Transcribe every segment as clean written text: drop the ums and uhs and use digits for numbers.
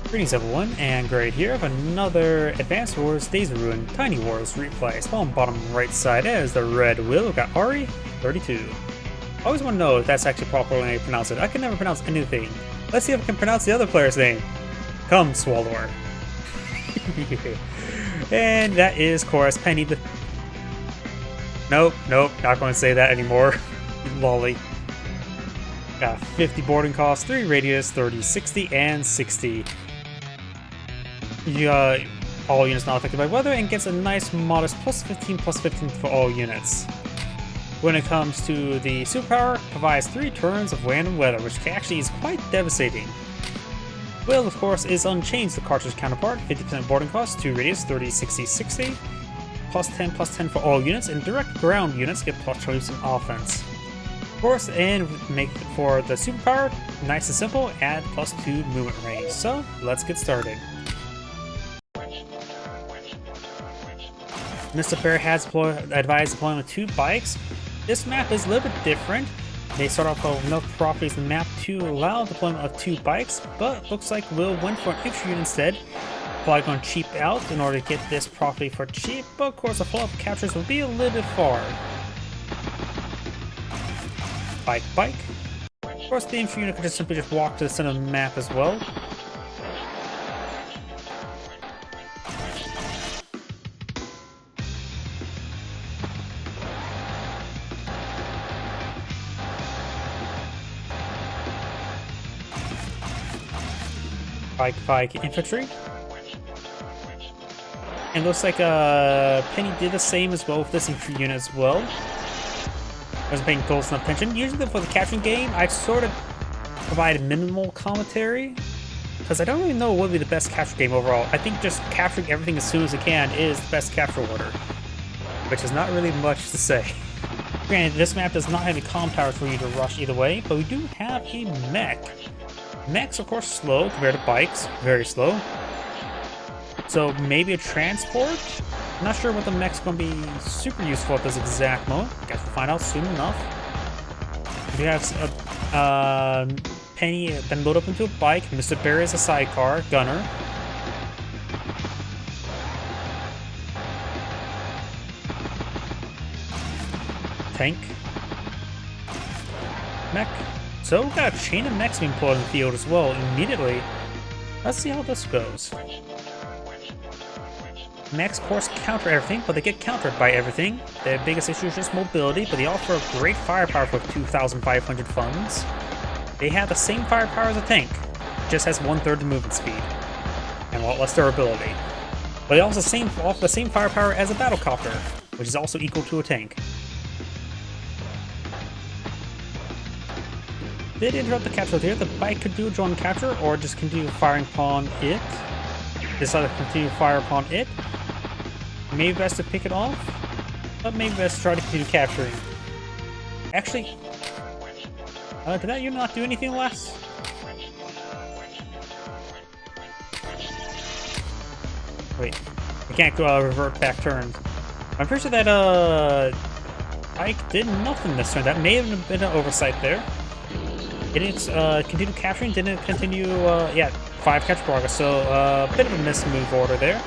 Greetings everyone, and Great here of another Advanced Wars Days of Ruin Tiny Wars replay. Spawn bottom right side is the red wheel. We've got ari32. I always want to know if that's actually properly pronounced. I can never pronounce anything. Let's see if I can pronounce the other player's name. Come, Swallower. And that is, of course, Penny the... Nope, not going to say that anymore. Lolly. Got 50 boarding costs, 3 radius, 30, 60, and 60. All units not affected by weather, and gets a nice modest plus 15 for all units. When it comes to the superpower, provides 3 turns of random weather, which actually is quite devastating. Will, of course, is unchanged, the cartridge counterpart, 50% boarding cost, 2 radius, 30, 60, 60, plus 10 for all units, and direct ground units get plus 20 offense. Of course, and make for the superpower, nice and simple, add plus 2 movement range. So, let's get started. Mr. Bear has advised deploying with 2 bikes. This map is a little bit different. They start off with enough properties in the map to allow deployment of 2 bikes, but looks like Will went for an infantry unit instead. Probably going to cheap out in order to get this property for cheap, but of course the follow-up captures will be a little bit far. Bike. Of course the infantry unit could just simply walk to the center of the map as well. Bike infantry. And looks like Penny did the same as well with this infantry unit as well. I was paying close enough attention. Usually for the capturing game, I sort of provide minimal commentary, because I don't really know what would be the best capture game overall. I think just capturing everything as soon as it can is the best capture order, which is not really much to say. Granted, this map does not have any comm towers for you to rush either way, but we do have a mech. Mechs, of course, slow compared to bikes, very slow. So maybe a transport? I'm not sure what the mech's going to be super useful at this exact moment. Guess we'll find out soon enough. We have Penny then load up into a bike. Mr. Bear is a sidecar, gunner. Tank. Mech. So we've got a chain of mechs being pulled in the field as well immediately. Let's see how this goes. Mechs, of course, counter everything, but they get countered by everything. Their biggest issue is just mobility, but they offer a great firepower for 2,500 funds. They have the same firepower as a tank, just has 1/3 the movement speed, and a lot less durability. But they also offer the same firepower as a battlecopter, which is also equal to a tank. Did interrupt the capture here. The bike could do a drone capture, or just continue firing upon it. Decide to continue fire upon it. Maybe best to pick it off, but maybe best to try to continue capturing. Actually, did that unit not do anything less? Wait, I can't go revert back turns. I'm pretty sure that bike did nothing this turn. That may have been an oversight there. It didn't continue capturing, didn't continue, yeah, 5 capture progress, so a bit of a mismove order there.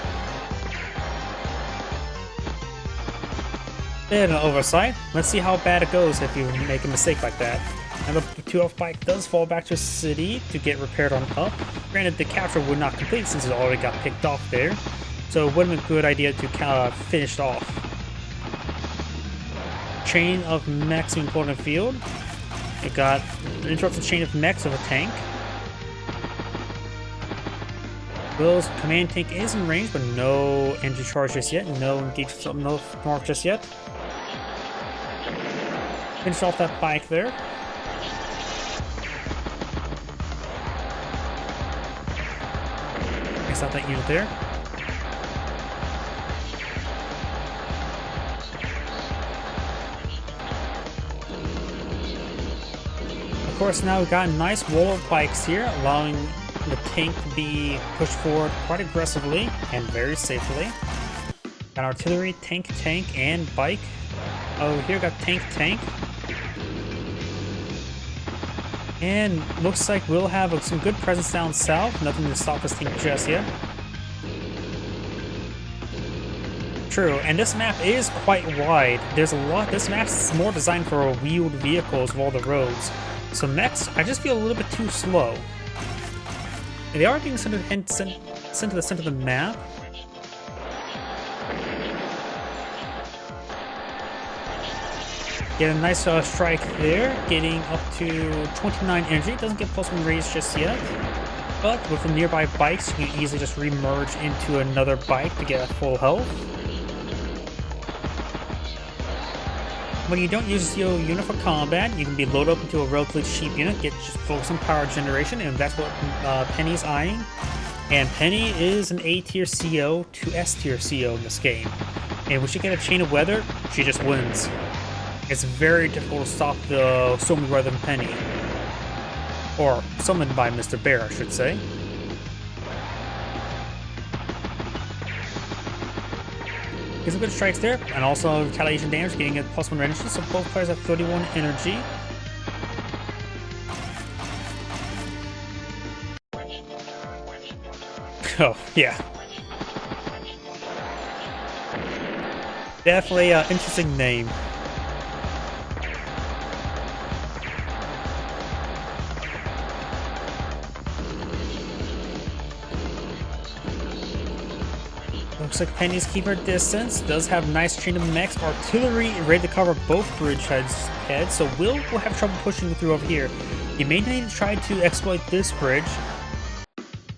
Bit of an oversight. Let's see how bad it goes if you make a mistake like that. And the 2F bike does fall back to city to get repaired on up. Granted, the capture would not complete since it already got picked off there, so it would have been a good idea to finish it off. Chain of mechs being pulled in the field. It got interrupted chain of mechs of a tank. Will's command tank is in range, but no energy charge just yet. No engagement, no mark just yet. Finish off that bike there. Next out that unit there. Of course, now we've got a nice wall of bikes here, allowing the tank to be pushed forward quite aggressively and very safely. Got artillery, tank, and bike. Oh, here we got tank. And looks like we'll have some good presence down south. Nothing to stop this thing just yet. True, and this map is quite wide. There's a lot. This map's more designed for wheeled vehicles of all the roads. So mechs, I just feel a little bit too slow. And they are being sent to the center of the map. Get a nice strike there, getting up to 29 energy. Doesn't get +1 raise just yet. But with the nearby bikes, you can easily just re-merge into another bike to get a full health. When you don't use your unit for combat, you can be loaded up into a relatively cheap unit, get just focus on power generation, and that's what Penny's eyeing. And Penny is an A tier CO to S tier CO in this game. And when she gets a chain of weather, she just wins. It's very difficult to stop the summery weather than Penny. Or summoned by Mr. Bear, I should say. Get some good strikes there, and also retaliation damage, getting a +1 energy, so both players have 31 energy. Oh, yeah. Definitely an interesting name. Looks like Penny's keeping her distance. Does have nice chain of mechs. Artillery ready to cover both bridge heads, so Will have trouble pushing through over here. He may need to try to exploit this bridge,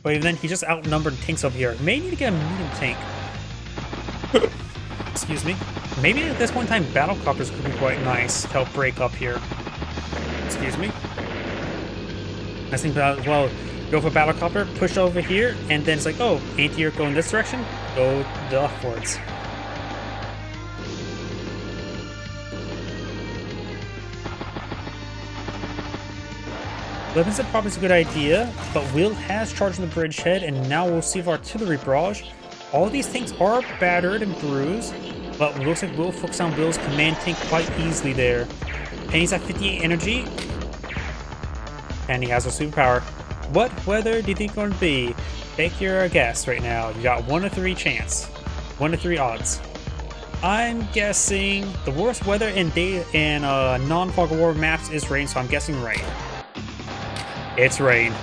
but even then, he just outnumbered tanks over here. May need to get a medium tank. Excuse me. Maybe at this point in time, battlecopters could be quite nice to help break up here. Excuse me. I think that, well, go for battlecopter, push over here, and then it's like, oh, ain't you going this direction? Go the upwards. Weapons are probably a good idea, but Will has charged on the bridgehead, and now we'll see if artillery barrage. All these tanks are battered and bruised, but it looks like Will focus on Will's command tank quite easily there. Penny's at 58 energy, and he has a superpower. What weather do you think it's going to be? Take your guess right now. You got 1 to 3 chance. 1 to 3 odds. I'm guessing the worst weather in non-fog of war maps is rain, so I'm guessing rain. It's rain.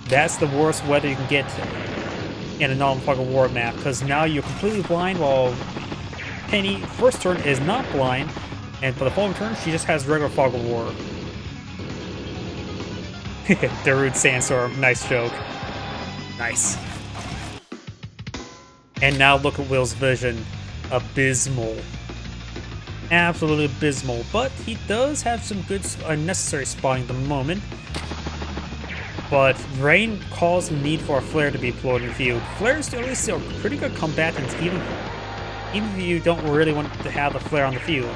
That's the worst weather you can get in a non-fog of war map, because now you're completely blind while Penny, first turn, is not blind, and for the following turn, she just has regular fog of war. Darude Sandstorm, nice joke. Nice. And now look at Will's vision. Abysmal. Absolutely abysmal, but he does have some good unnecessary spotting at the moment. But rain calls need for a flare to be deployed in the field. Flares still at least are pretty good combatants, even if you don't really want to have the flare on the field.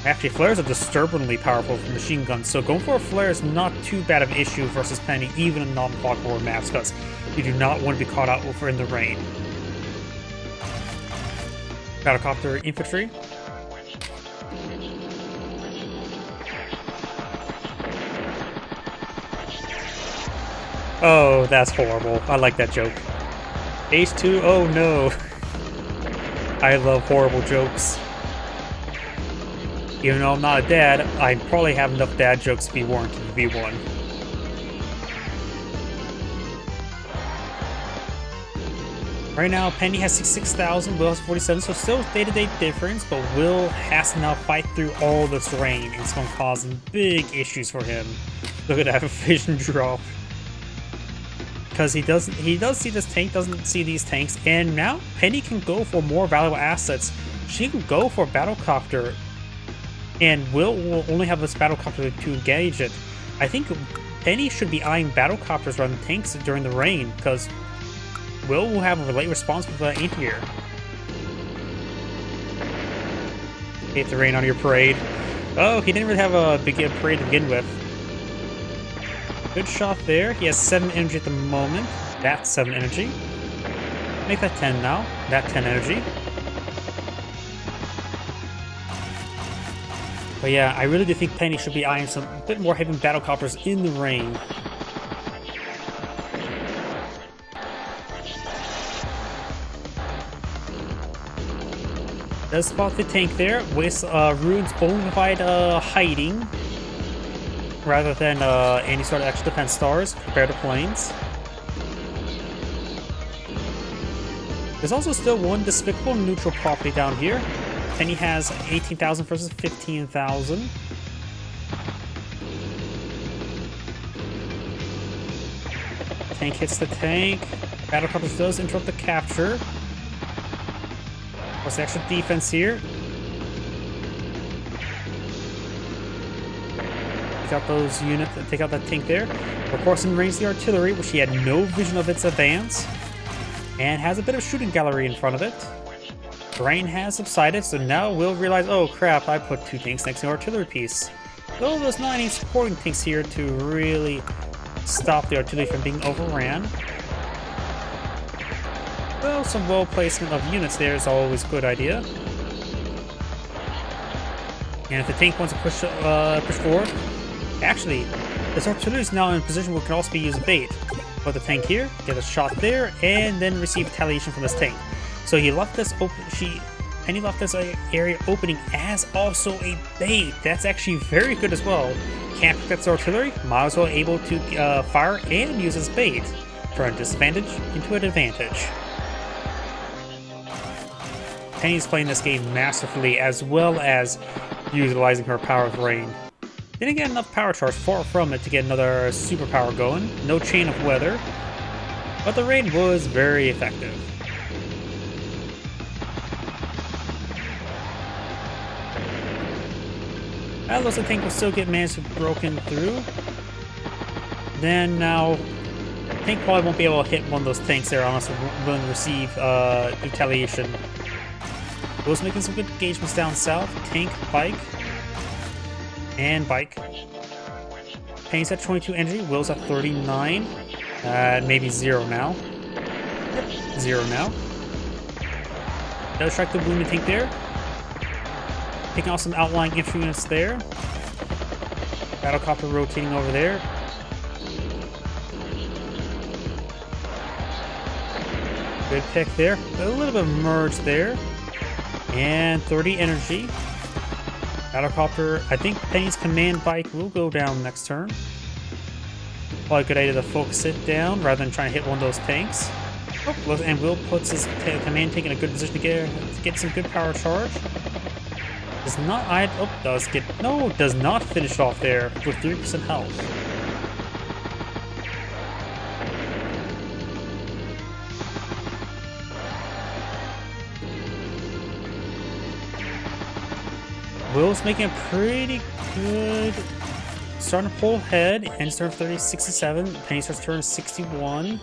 Actually, flares are disturbingly powerful for machine guns, so going for a flare is not too bad of an issue versus Penny, even in non-fog war maps, because you do not want to be caught out over in the rain. Battlecopter infantry. Oh, that's horrible. I like that joke. H2, oh no. I love horrible jokes. Even though I'm not a dad, I probably have enough dad jokes to be warranted to be one. Right now, Penny has 66,000, Will has 47, so still day-to-day difference, but Will has to now fight through all this rain, and it's going to cause big issues for him. Look at that vision drop. Because he does see this tank, doesn't see these tanks, and now Penny can go for more valuable assets. She can go for a battlecopter, and will only have this battlecopter to engage it. I think Penny should be eyeing battlecopters rather than tanks during the rain, because will have a late response with anti-air. Hate the rain on your parade. Oh, he didn't really have a big parade to begin with. Good shot there. He has 7 energy at the moment. That's 7 energy. Make that 10 now. That 10 energy. But yeah, I really do think Penny should be eyeing some a bit more heavy battle copters in the rain. Does spot the tank there, wastes Rune's bona fide hiding, rather than any sort of extra defense stars compared to planes. There's also still one despicable neutral property down here. Penny has 18,000 versus 15,000. Tank hits the tank. Battlecopters does interrupt the capture. What's the extra defense here? Take out those units, take out that tank there. Of course, in range the artillery, which he had no vision of its advance, and has a bit of shooting gallery in front of it. The rain has subsided, so now we'll realize, oh crap, I put 2 tanks next to the artillery piece. Though there's not any supporting tanks here to really stop the artillery from being overran. Well, some well placement of units there is always a good idea. And if the tank wants to push forward, actually, this artillery is now in a position where it can also be used as bait. Put the tank here, get a shot there, and then receive retaliation from this tank. So he left this Penny left this area opening as also a bait. That's actually very good as well. Can't protect the artillery, might as well able to fire and use as bait. Turn a disadvantage into an advantage. Penny's playing this game masterfully, as well as utilizing her power of rain. Didn't get enough power charge, far from it, to get another superpower going. No chain of weather, but the rain was very effective. That looks like the tank will still get managed to broken through. Then now, tank probably won't be able to hit one of those tanks there unless we're willing to receive retaliation. Will's making some good engagements down south. Tank, bike, and bike. Penny's at 22 energy. Will's at 39. Maybe 0 now. Yep, 0 now. Does strike the wounded tank there. Taking off some outlying infantry units there. Battlecopter rotating over there. Good pick there. A little bit of merge there. And 30 energy. Battlecopter, I think Penny's command bike will go down next turn. Probably a good idea to focus it down rather than trying to hit one of those tanks. Oh, and Will puts his command tank in a good position to get some good power charge. Does not, does not finish off there with 3% health. Will's making a pretty good, starting to pull ahead, and turn 30, 67. Penny starts turn 61.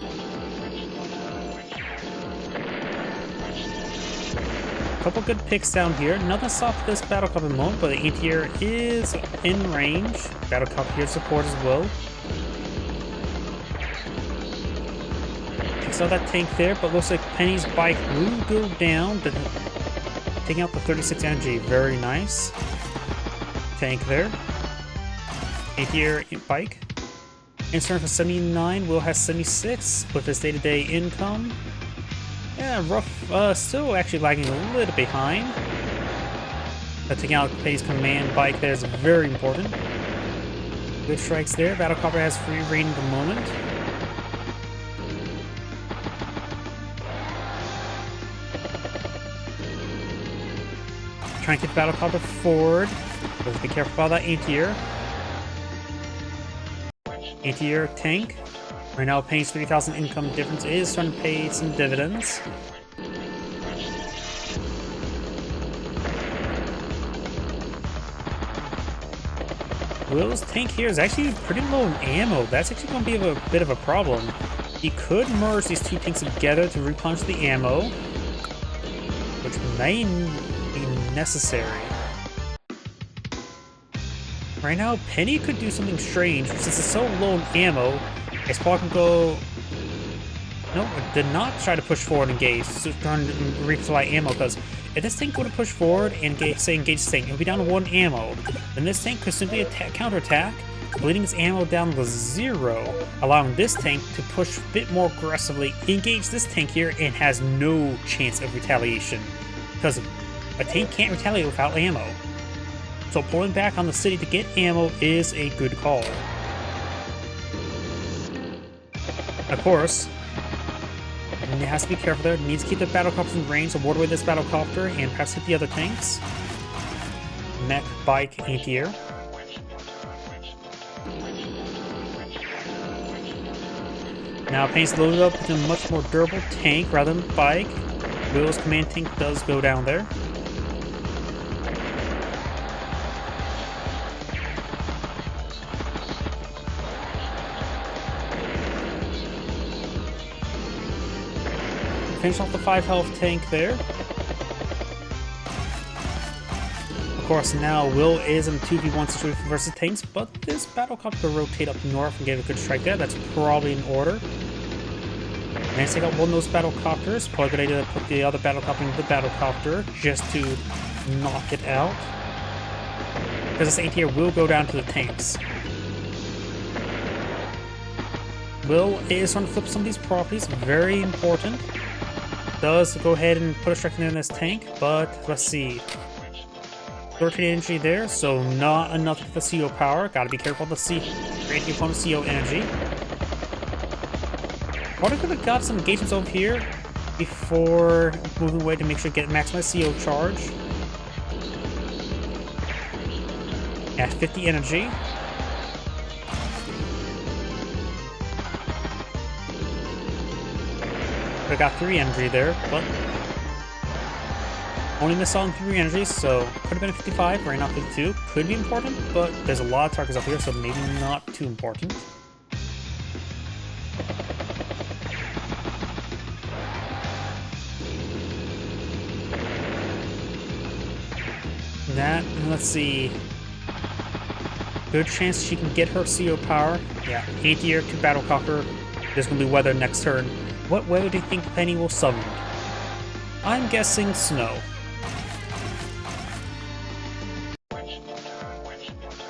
Couple good picks down here. Nothing stopped this battlecopter at the moment, but the anti-air is in range. Battlecopter here support as well. Takes out that tank there, but looks like Penny's bike will go down, but taking out the 36 energy. Very nice. Tank there. Anti-air bike. Instant for 79. Will has 76 with his day-to-day income. Yeah, rough, still actually lagging a little behind. But taking out Penny's command bike there is very important. Good strikes there. Battlecopter has free reign at the moment. Trying to get the battlecopter forward. Let's be careful about that anti-air. Anti-air tank. Right now, Penny's 3,000 income difference is starting to pay some dividends. Will's tank here is actually pretty low in ammo. That's actually going to be a bit of a problem. He could merge these two tanks together to replenish the ammo, which may be necessary. Right now, Penny could do something strange, since it's so low in ammo. His paw can go No, it did not try to push forward and engage. It's just trying to resupply ammo, because if this tank were to push forward and engage this tank, it would be down to 1 ammo. Then this tank could simply counterattack, bleeding its ammo down to 0, allowing this tank to push a bit more aggressively, engage this tank here, and has no chance of retaliation. Because a tank can't retaliate without ammo. So pulling back on the city to get ammo is a good call. Of course, it has to be careful there. It needs to keep the battlecopters in range, so ward away this battlecopter and perhaps hit the other tanks. Mech, bike, anti-air. Now Penny's loaded up with a much more durable tank rather than bike. Will's command tank does go down there. Finish off the 5 health tank there. Of course, now Will is in a 2v1 situation versus tanks, but this battlecopter will rotate up north and get a good strike there. That's probably in order. And take out one of those battlecopters. Probably a good idea to put the other battlecopter into the battlecopter just to knock it out. Because this anti-air will go down to the tanks. Will is trying to flip some of these properties, very important. Does go ahead and put a strike in this tank, but let's see. 13 energy there, so not enough to get the CO power. Gotta be careful with the create the opponent's CO energy. Probably could have got some engagements over here before moving away to make sure to get maximized CO charge. At 50 energy. I got 3 energy there, but only missed on 3 energy, so could have been a 55, right now 52. Could be important, but there's a lot of targets up here, so maybe not too important. That, and let's see. Good chance she can get her CO power. Yeah, anti-air to battlecopter. There's going to be weather next turn. What weather do you think Penny will summon? I'm guessing snow.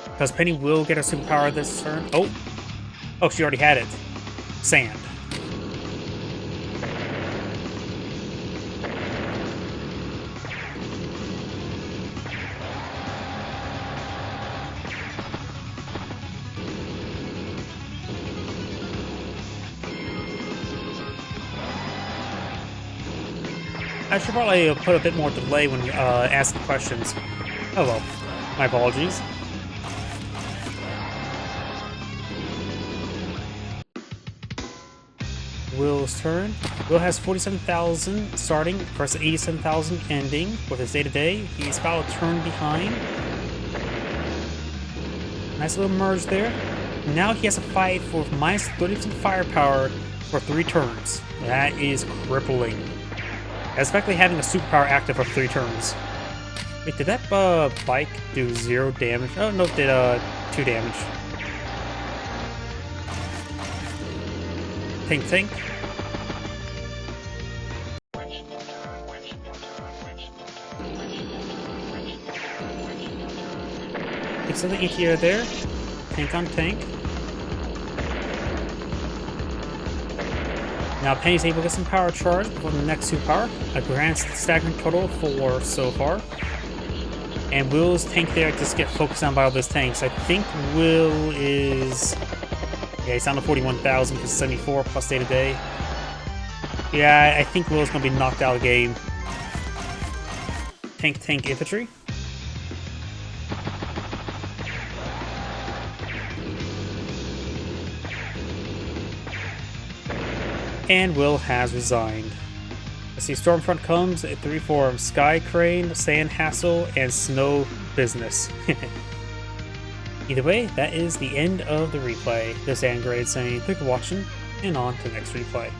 Because Penny will get her superpower this turn. Oh, she already had it. Sand. I should probably put a bit more delay when asking questions. Oh well, my apologies. Will's turn. Will has 47,000 starting versus 87,000 ending with his day-to-day. He's about a turn behind. Nice little merge there. Now he has to fight for minus 30% firepower for 3 turns. That is crippling. Especially having a superpower active for 3 turns. Wait, did that bike do 0 damage? Oh, no, it did 2 damage. Tank. Takes another anti-air there. Tank on tank. Now Penny's able to get some power charge before the next superpower. A grand staggering total of 4 so far. And Will's tank there just get focused on by all those tanks. I think Will is... yeah, he's down to 41,000 for 74 plus day-to-day. Yeah, I think Will's going to be knocked out of the game. Tank infantry. And Will has resigned. Let's see, Stormfront comes in 3 forms: Sky Crane, Sand Hassle, and Snow Business. Either way, that is the end of the replay. This is Angrade saying thank you for watching, and on to the next replay.